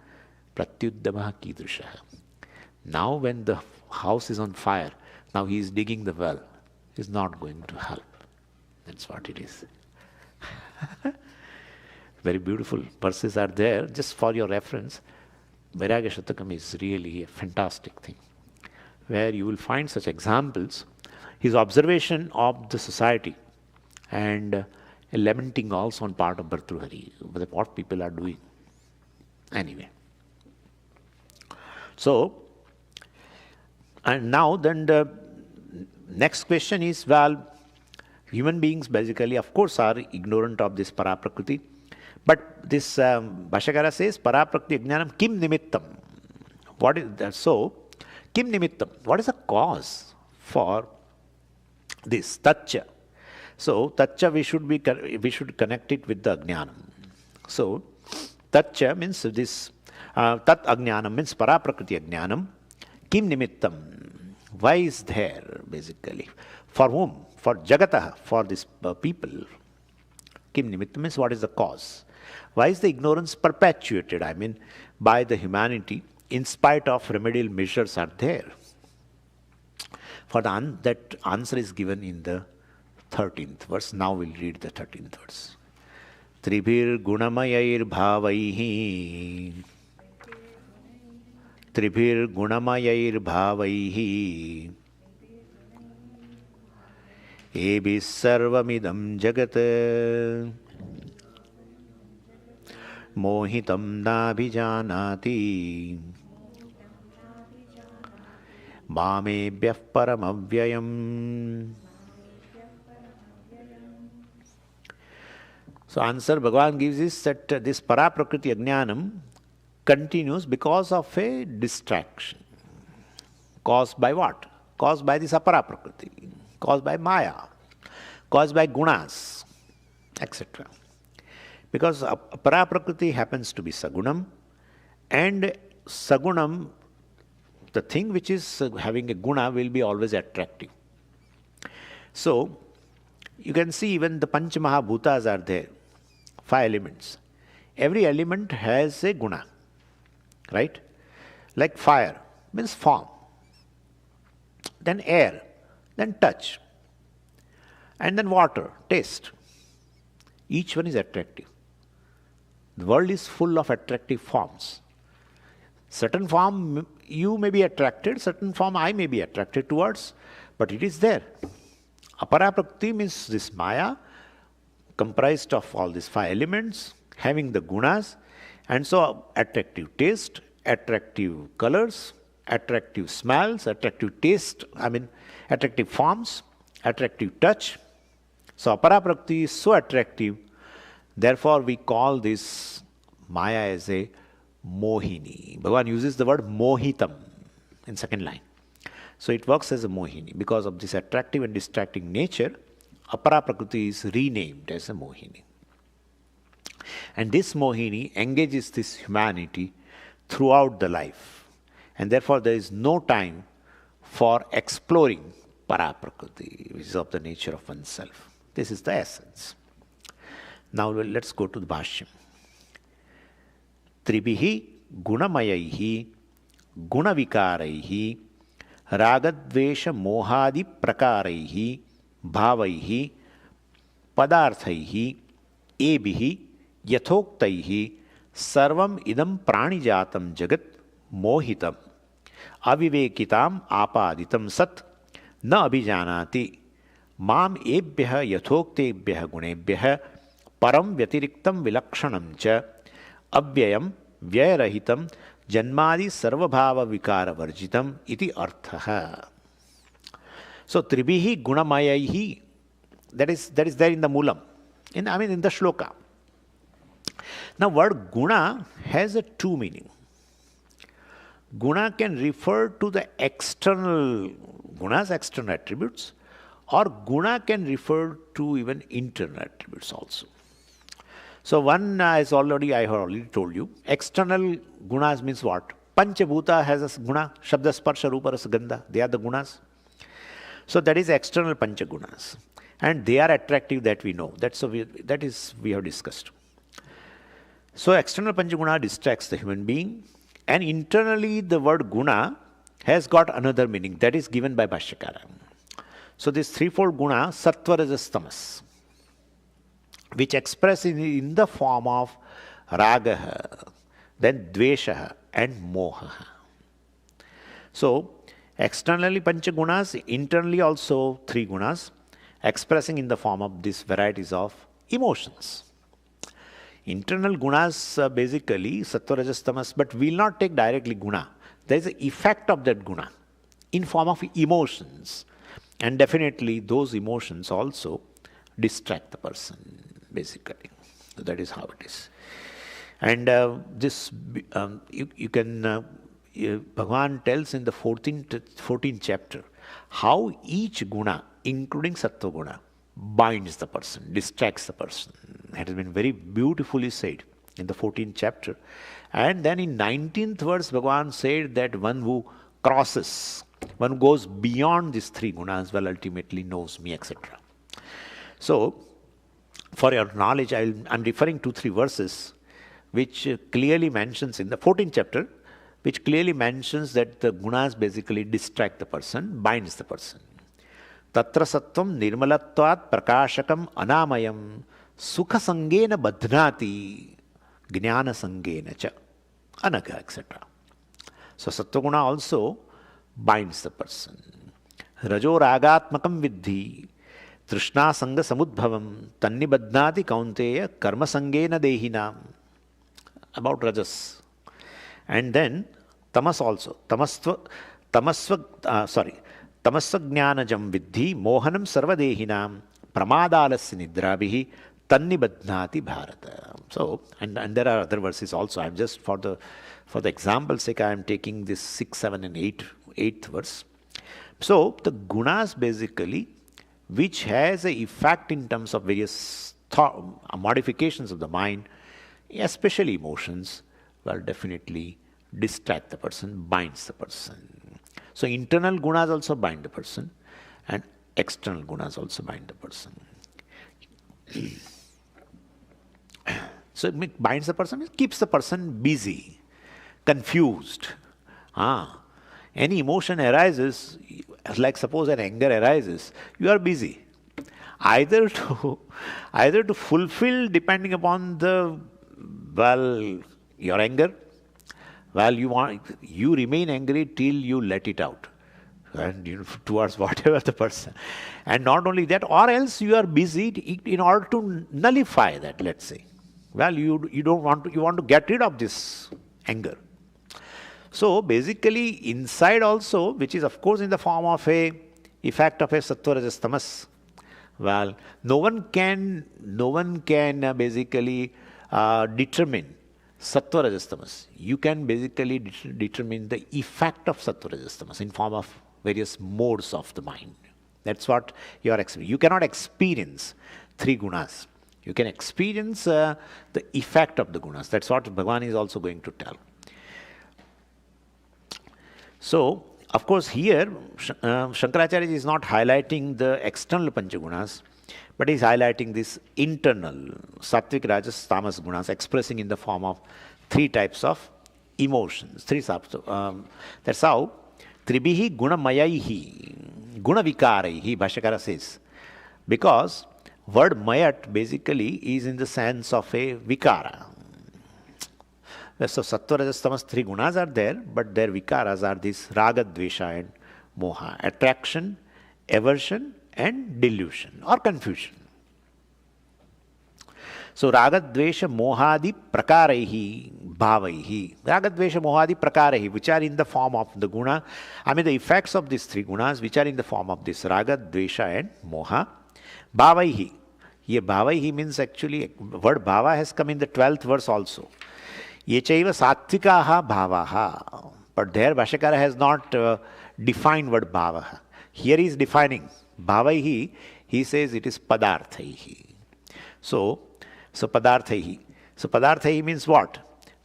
pratyuddamah kidrushaha. Now when the house is on fire, now he is digging the well. Is not going to help. That's what it is. Very beautiful verses are there. Just for your reference, Vairagya Shatakam is really a fantastic thing, where you will find such examples. His observation of the society and a lamenting also on part of Bhartruhari, what people are doing. Anyway. So, and now then the next question is, human beings basically, of course, are ignorant of this Paraprakriti. But this Bhashyakara says, Paraprakriti Jnanam kim nimittam. What is that? So, kim nimittam. What is the cause for this? Tatcha. So, Tatcha we should connect it with the Jnanam. So, Tatcha means this, Tat Ajnanam means Paraprakriti Jnanam. Kim nimittam. Why is there, basically? For whom? For Jagatah, for these people. Kim nimittam means what is the cause? Why is the ignorance perpetuated? By the humanity, in spite of remedial measures are there. For that answer is given in the 13th verse. Now we'll read the 13th verse. Tribhir gunamayair bhavaihi. Tribhir gunamayair bhavaihi. Ebis sarvamidam jagat. Mohitam nabhijanati. Mamebhyah paramavyayam. So answer Bhagavan gives is that this Paraprakriti Ajnanam continues because of a distraction. Caused by what? Caused by this Aparaprakriti. Caused by Maya. Caused by Gunas, etc. Because Aparaprakriti happens to be Sagunam, and Sagunam, the thing which is having a guna, will be always attractive. So, you can see even the Panch Mahabhutas are there, 5 elements. Every element has a guna, right? Like fire means form, then air, then touch, and then water, taste. Each one is attractive. The world is full of attractive forms. Certain form you may be attracted, certain form I may be attracted towards, but it is there. Aparaprakriti means this Maya, comprised of all these 5 elements, having the gunas, and so attractive taste, attractive colors, attractive smells, attractive taste, attractive forms, attractive touch. So Aparaprakriti is so attractive, therefore we call this Maya as a Mohini. Bhagavan uses the word Mohitam in second line. So it works as a Mohini. Because of this attractive and distracting nature, Aparaprakriti is renamed as a Mohini. And this Mohini engages this humanity throughout the life. And therefore there is no time for exploring Paraprakriti, which is of the nature of oneself. This is the essence. Now let's go to the Bhashyam. Tribihi gunamayaihi gunavikaraihi ragadvesha mohadi prakaraihi bhavaihi padarthaihi ebihi yathoktaihi sarvam idam pranijatam jagat mohitam avivekitam apaditam sat na abhijanati mam ebhyah yathoktebhyah gunebhyah param vyatiriktam vilakshanam cha avyayam vyayarahitam janmadi sarvabhava vikara varjitam iti arthaha. So tribihi gunamayahi, that is there in the Moolam, in the shloka. Now word guna has a 2 meaning. Guna can refer to the external gunas, external attributes, or guna can refer to even internal attributes also. So one I have already told you, external gunas means what? Panchabhuta has a guna, Shabda, Sparsha, Rupa, Rasa, Gandha, they are the gunas. So that is external panchagunas. And they are attractive, that we know. We have discussed. So external panchaguna distracts the human being, and internally the word guna has got another meaning that is given by Bhashyakara. So this threefold guna, sattva, rajas, tamas, which express in the form of ragaha, then dvesha and moha. So externally panchagunas, internally also 3 gunas, expressing in the form of these varieties of emotions. Internal gunas basically sattva, rajas, tamas, but we will not take directly guna. There is an effect of that guna in form of emotions, and definitely those emotions also distract the person basically. So that is how it is. And Bhagavan tells in the 14th chapter how each guna, including sattva guna, binds the person, distracts the person. It has been very beautifully said in the 14th chapter. And then in 19th verse, Bhagavan said that one who crosses, one who goes beyond these 3 gunas, well, ultimately knows me, etc. So, for your knowledge, I'm referring to 3 verses which clearly mentions in the 14th chapter, which clearly mentions that the gunas basically distract the person, binds the person. Tatra sattvam nirmalatvat prakashakam anamayam sukha sangena badhnati jnana sangena cha anaga, etc. So sattva-guna also binds the person. Rajo ragatmakam vidhi trishna sanga samudbhavam tanni badhnati kaunteya karma sangena dehinam. About rajas. And then tamas also. Tamasva jnanajam vidhi mohanam sarvadehinam pramadalasya nidrabihi tanni badhnati bharata. So, and there are other verses also. I'm just for the example's sake, I am taking this 6, 7 and 8th verse. So the gunas basically, which has an effect in terms of various modifications of the mind, especially emotions, will definitely distract the person, binds the person. So internal gunas also bind the person, and external gunas also bind the person. So it binds the person, it keeps the person busy, confused. Any emotion arises, like suppose an anger arises, you are busy. Either to fulfill, depending upon your anger. You remain angry till you let it out, and towards whatever the person. And not only that, or else you are busy in order to nullify that. Let's say, you want to get rid of this anger. So basically, inside also, which is of course in the form of a effect of a sattva, rajas, tamas. No one can basically determine sattva, rajas, tamas. You can basically determine the effect of sattva, rajas, tamas in form of various modes of the mind. That's what you are experiencing. You cannot experience three gunas. You can experience the effect of the gunas. That's what Bhagavan is also going to tell. So, of course, here Shankaracharya is not highlighting the external panchagunas, but is highlighting this internal sattvic, rajas, tamas gunas, expressing in the form of three types of emotions. That's how tribihi gunamayaihi, gunavikaraihi, Bhashyakara says. Because word mayat basically is in the sense of a vikara. So sattva, rajas, tamas, three gunas are there, but their vikaras are this raga, dvesha and moha. Attraction, aversion and delusion or confusion. So raga, dvesha, mohadi prakaraihi, bhavaihi. Raga, dvesha, mohadi prakaraihi, which are in the form of the guna. The effects of these three gunas, which are in the form of this raga, dvesha and moha. Bhavaihi. Here bhavaihi means actually, word bhava has come in the 12th verse also. Yechaiva sattvikaha bhavaha. But there Bhashyakara has not defined word bhavaha. Here he is defining bhavaihi. He says it is padarthaihi. So padarthaihi. So padarthaihi means what?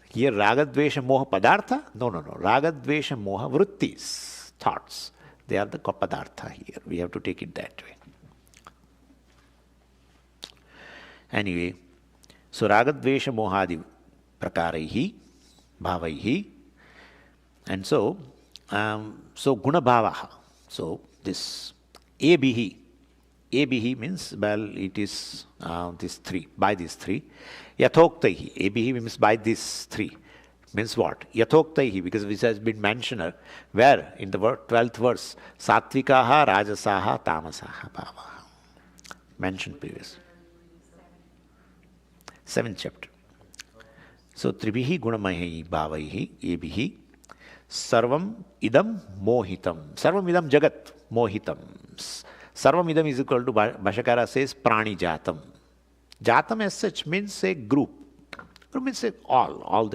Here ragadvesha moha padartha? No. Ragadvesha moha vrittis, thoughts. They are the padartha here. We have to take it that way. Anyway, so ragadvesha mohadi prakaraihi, bhavaihi, and so guna bhavaha. So this abhi means, it is these three, by these three. Yathoktaihi, abhi means by these three. Means what? Yathoktaihi, because this has been mentioned where? In the 12th verse, sattvikaha, rajasaha, tamasaha, bhavaha. Mentioned previous. 7th chapter. So, tribihi gunamahi bhavaihi ebihi sarvam idam mohitam. Sarvam idam jagat mohitam. Sarvam idam is equal to, Bhashyakara says, prani jatam. Jatam as such means a group. Group means all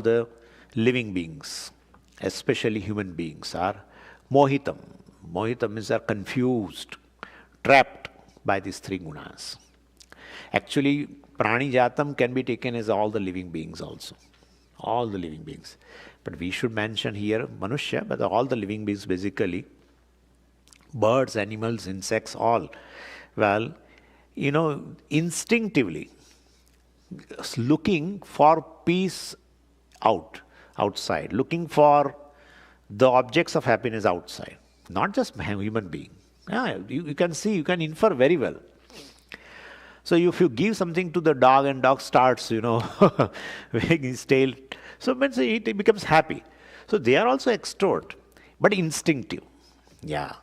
the living beings, especially human beings, are mohitam. Mohitam means are confused, trapped by these three gunas. Actually, prani jatam can be taken as all the living beings also. All the living beings. But we should mention here Manushya, but all the living beings basically, birds, animals, insects, all. Instinctively looking for peace outside, looking for the objects of happiness outside, not just human being. You can see, you can infer very well. So if you give something to the dog and dog starts, wagging his tail, so it becomes happy. So they are also extort, but instinctive. Yeah.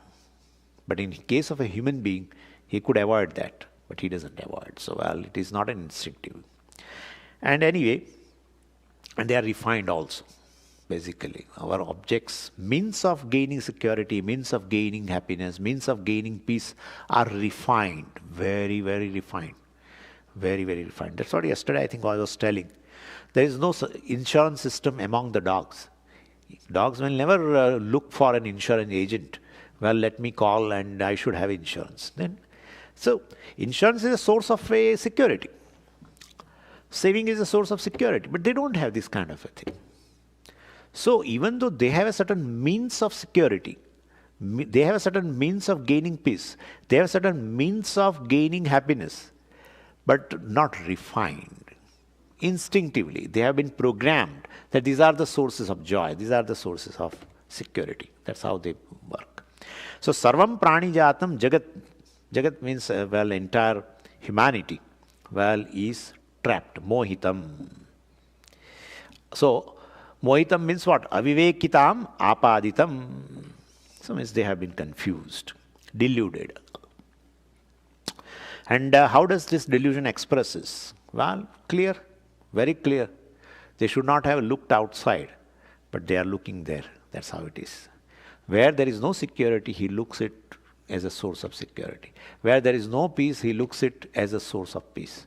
But in case of a human being, he could avoid that, but he doesn't avoid. So it is not an instinctive. And anyway, and they are refined also. Basically, our objects, means of gaining security, means of gaining happiness, means of gaining peace are refined, very, very refined. Very, very refined. That's what yesterday I think I was telling. There is no insurance system among the dogs. Dogs will never look for an insurance agent. Let me call and I should have insurance. Then So, insurance is a source of a security. Saving is a source of security, but they don't have this kind of a thing. So, even though they have a certain means of security, they have a certain means of gaining peace, they have a certain means of gaining happiness, but not refined. Instinctively, they have been programmed that these are the sources of joy, these are the sources of security. That's how they work. So, Sarvam Prani Jatam Jagat, Jagat means, entire humanity, is trapped, mohitam. So, mohitam means what? Avivekitam apaditam. So, means they have been confused, deluded. And how does this delusion expresses? Well, clear, very clear. They should not have looked outside, but they are looking there. That's how it is. Where there is no security, he looks it as a source of security. Where there is no peace, he looks it as a source of peace.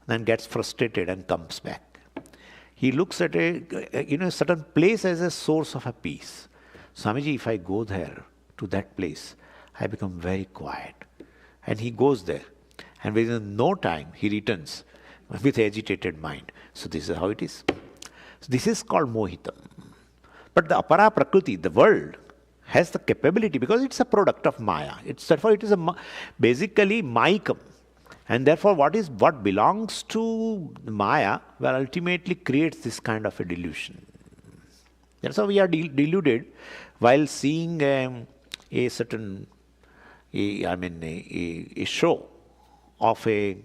Then gets frustrated and comes back. He looks at a certain place as a source of a peace. Swamiji, if I go there, to that place, I become very quiet. And he goes there. And within no time, he returns with agitated mind. So this is how it is. So this is called mohitam. But the apara prakriti, the world, has the capability, because it's a product of Maya. Therefore it is basically Mayikam. And therefore what belongs to Maya, ultimately creates this kind of a delusion. That's how we are deluded while seeing a certain, a show of a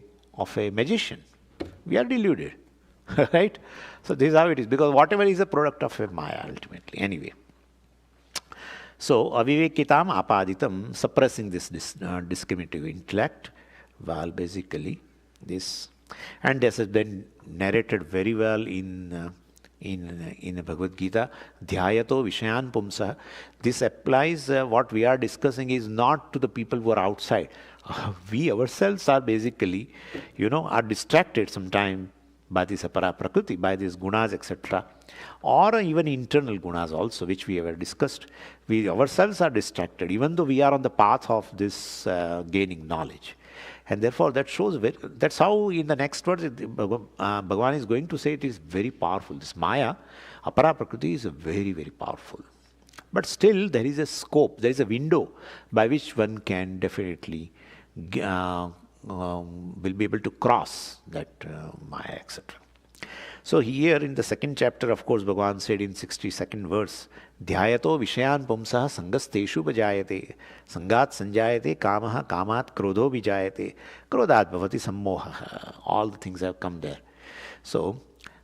magician. We are deluded, right? So this is how it is, because whatever is a product of a Maya ultimately. Anyway. So, avivekitam apaditam, suppressing this discriminative intellect, basically this, and this has been narrated very well in the Bhagavad Gita, dhyayato vishayan pumsa. This applies, what we are discussing is not to the people who are outside. We ourselves are basically, are distracted sometimes by this apara prakriti, by these gunas, etc. Or even internal gunas also, which we have discussed. We ourselves are distracted, even though we are on the path of this gaining knowledge. And therefore that shows, that's how in the next words, Bhagavan is going to say it is very powerful. This Maya, apara prakriti is very, very powerful. But still there is a scope, there is a window by which one can definitely will be able to cross that Maya, etc. So here in the second chapter, of course, Bhagavan said in 62nd verse, dhyayato vishayan pumsaha sangasteshu bhajayate, sangat sanjayate kamaha kamat krodho vijayate, krodhat bhavati sammoha. All the things have come there. So,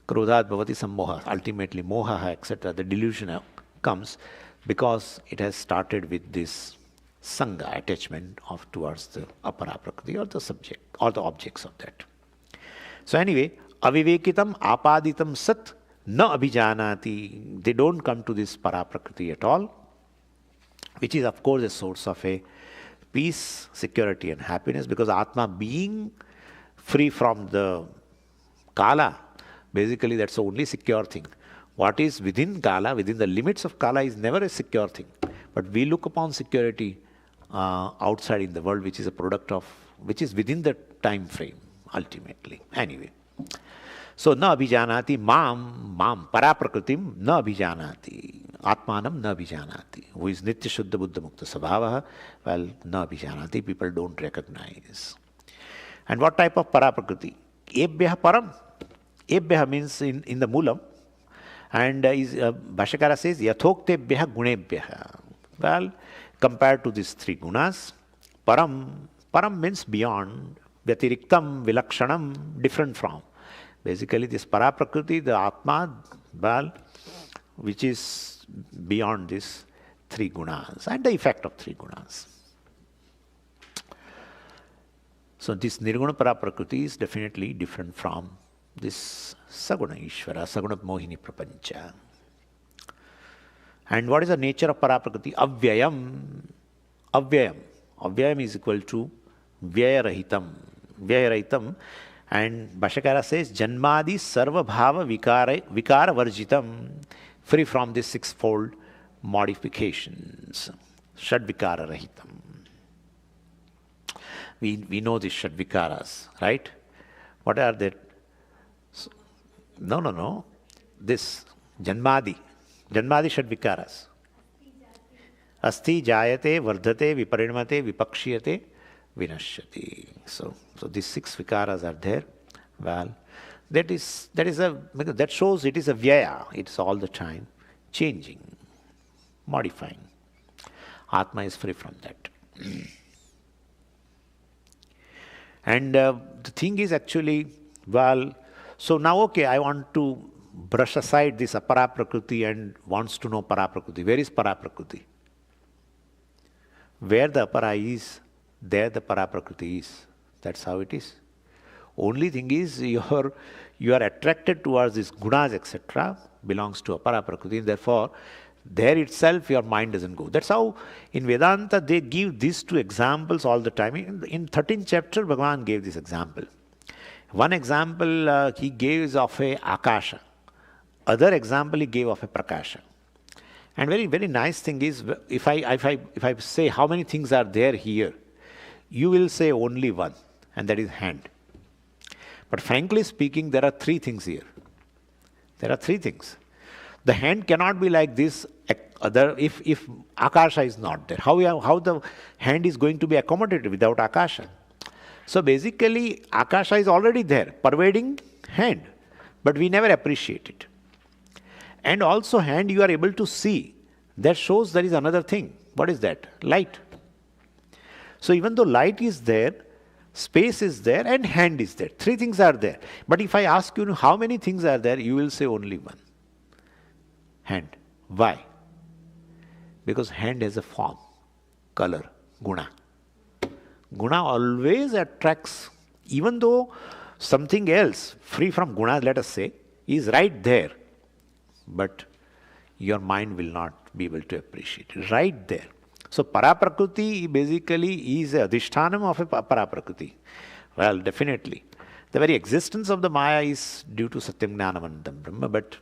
krodhat bhavati sammoha, ultimately moha, etc. The delusion comes because it has started with this sangha, attachment towards the apara prakriti or the subject or the objects of that. So anyway, avivekitam apaditam sat na abhijanati. They don't come to this para prakriti at all, which is of course a source of a peace, security and happiness, because Atma being free from the Kala, basically that's the only secure thing. What is within Kala, within the limits of Kala, is never a secure thing. But we look upon security outside in the world, which is a product of, which is within the time frame, ultimately. Anyway. So, na abhijanati mam, para prakritim na abhijanati, atmanam na abhijanati. Who is nitya shuddha buddha mukta sabhavaha? Na abhijanati, people don't recognize. And what type of para prakriti? Ebhyaha param. Ebhyaha means in the moolam. And Bhashyakara says, yathoktebhyaha gunebhyaha. Compared to these three gunas, param means beyond, vyatiriktam, vilakshanam, different from. Basically, this para prakriti, the Atma, which is beyond these three gunas and the effect of three gunas. So, this nirguna para prakriti is definitely different from this saguna ishvara, saguna mohini prapancha. And what is the nature of para prakriti? Avyayam. Avyayam is equal to vyayarahitam. Vyayarahitam. And Bhashyakara says, Janmadi sarva bhava vikara varjitam, free from these sixfold modifications. Shad vikara rahitam. We know these Shadvikaras, right? What are they? No. This Janmadi Shadvikaras. Asti jayate, vardhate, viparinamate, vipakshiyate, vinashyati. So these 6 vikaras are there. Well, that shows it is a vyaya. It's all the time changing, modifying. Atma is free from that. And the thing is actually, so now okay, I want to brush aside this apara prakriti and wants to know para prakriti. Where is para prakriti? Where the apara is, there the para prakriti is. That's how it is. Only thing is you are attracted towards these gunas, etc. belongs to apara prakriti. Therefore, there itself your mind doesn't go. That's how in Vedanta they give these 2 examples all the time. In 13th chapter, Bhagavan gave this example. One example he gave is of a akasha. Other example he gave of a prakasha. And very, very nice thing is, if I say how many things are there here, you will say only one, and that is hand. But frankly speaking, there are 3 things here. There are 3 things. The hand cannot be like this if akasha is not there. How the hand is going to be accommodated without akasha? So basically, akasha is already there, pervading hand, but we never appreciate it. And also hand you are able to see. That shows there is another thing. What is that? Light. So even though light is there, space is there, and hand is there. 3 things are there. But if I ask you how many things are there, you will say only one. Hand. Why? Because hand has a form, color, guna. Guna always attracts, even though something else, free from guna, let us say, is right there. But your mind will not be able to appreciate it. Right there. So Paraprakriti basically is a adhishthanam of a Paraprakriti. Well, definitely. The very existence of the Maya is due to Satyam Jnanam Anandam Brahma, but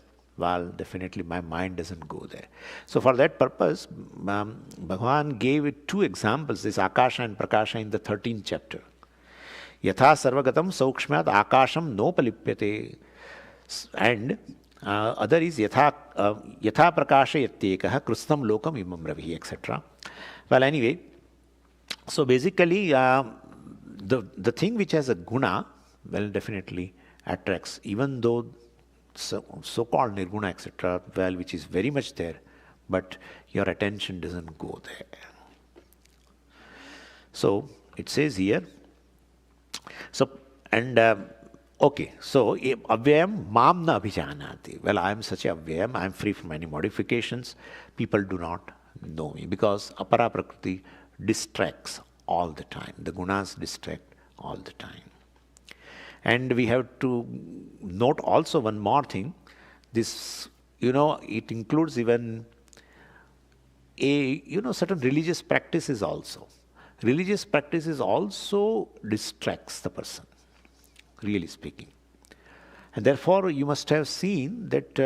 definitely my mind doesn't go there. So for that purpose, Bhagavan gave 2 examples, this Akasha and Prakasha in the 13th chapter. Yatha sarvagatam saukshmyat akasham nopalipyate. And other is yatha prakasha yatyekaha krustam lokam imam ravi, etc. Well, anyway, so basically the thing which has a guna, well, definitely attracts, even though so-called nirguna, etc., which is very much there, but your attention doesn't go there. So it says here, so, and okay, so avyayam mam na abhijanati. Well, I am such a avyayam, I am free from any modifications. People do not know me because apara prakriti distracts all the time. The gunas distract all the time. And we have to note also one more thing. This, it includes even certain religious practices also. Religious practices also distracts the person, really speaking. And therefore, you must have seen that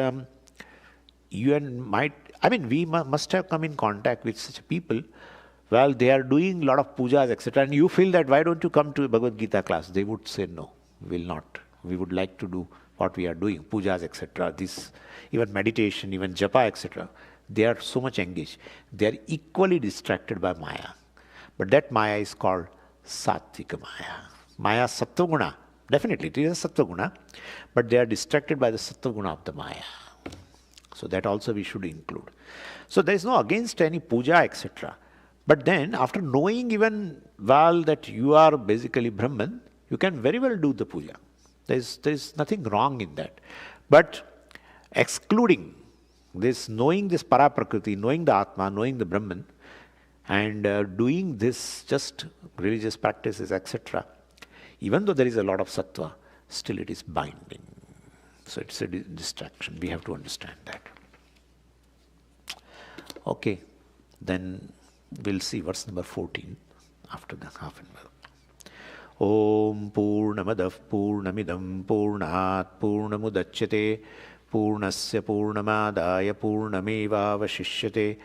we must have come in contact with such people. Well, they are doing a lot of pujas, etc. And you feel that, why don't you come to a Bhagavad Gita class? They would say, no, we will not. We would like to do what we are doing, pujas, etc. This, even meditation, even japa, etc. They are so much engaged. They are equally distracted by Maya. But that Maya is called Sattvika Maya. Maya Sattva Guna. Definitely, it is a Sattva Guna. But they are distracted by the Sattva Guna of the Maya. So that also we should include. So there is no against any puja, etc. But then, after knowing even that you are basically Brahman, you can very well do the puja. There is nothing wrong in that. But excluding this, knowing this Paraprakriti, knowing the Atma, knowing the Brahman, and doing this just religious practices, etc., even though there is a lot of sattva, still it is binding. So it's a distraction. We have to understand that. Okay, then we'll see verse number 14 after the half an hour. Om Purnamadav Purnamidam Purnat Purnamudachyate Purnasya Purnamadaya Purnameva Vashishyate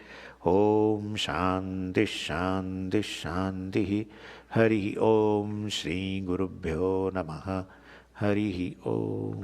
Om Shanti Shanti Shanti Hari Om. Shri Gurubhyo Namaha. Hari Om.